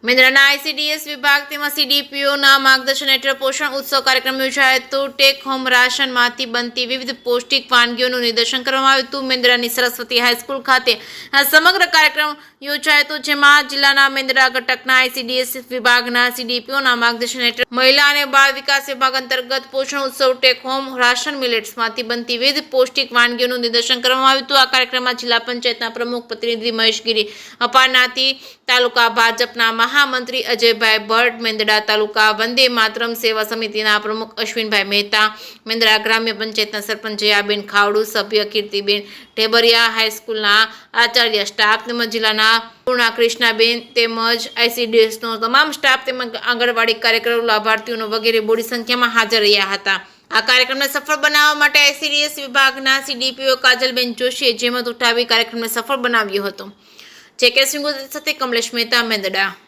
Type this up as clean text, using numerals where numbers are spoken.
મેંદડાના ICDS વિભાગ તેમાં સીડીપીઓના માર્ગદર્શન હેઠળ પોષણ ઉત્સવ કાર્યક્રમ યોજાયો હતો। ટેક હોમ રાશનમાંથી બનતી વિવિધ પૌષ્ટિક વાનગીઓનું નિદર્શન કરવામાં આવ્યું હતું। મેંદડાની સરસ્વતી હાઈસ્કૂલ ખાતે આ સમગ્ર કાર્યક્રમ યોજાયો હતો, જેમાં જિલ્લાના મેંદડા ઘટકના આઈસીડીએસ વિભાગના સીડીપીઓના માર્ગદર્શન હેઠળ મહિલા અને બાળ વિકાસ વિભાગ અંતર્ગત પોષણ ઉત્સવ ટેક હોમ રાશન મિલેટ્સમાંથી બનતી વિવિધ પૌષ્ટિક વાનગીઓનું નિદર્શન કરવામાં આવ્યું હતું। આ કાર્યક્રમમાં જિલ્લા પંચાયતના પ્રમુખ પ્રતિનિધિ મહેશગીરી અપારનાથી, તાલુકા ભાજપના મહામંત્રી અજયભાઈ ભટ્ટ, મેંદડા તાલુકા વંદે માતરમ સેવા સમિતિના પ્રમુખ અશ્વિનભાઈ મહેતા, મેંદડા ગ્રામ્ય પંચાયતના સરપંચ જયાબેન ખાવડુ, સભ્ય કીર્તિબેન ઢેબરિયા, હાઈસ્કૂલના આચાર્ય, સ્ટાફ તેમજ જિલ્લાના પૂર્ણા કૃષ્ણાબેન તેમજ આઈસીડીએસનો તમામ સ્ટાફ તેમજ આંગણવાડી કાર્યકરો, લાભાર્થીઓનો વગેરે મોટી સંખ્યામાં હાજર રહ્યા હતા। આ કાર્યક્રમને સફળ બનાવવા માટે આઈસીડીએસ વિભાગના સીડીપીઓ કાજલબેન જોશીએ જહેમત ઉઠાવી કાર્યક્રમને સફળ બનાવ્યો હતો। જે કે સિંગુ સાથે કમલેશ મહેતા, મેંદડા।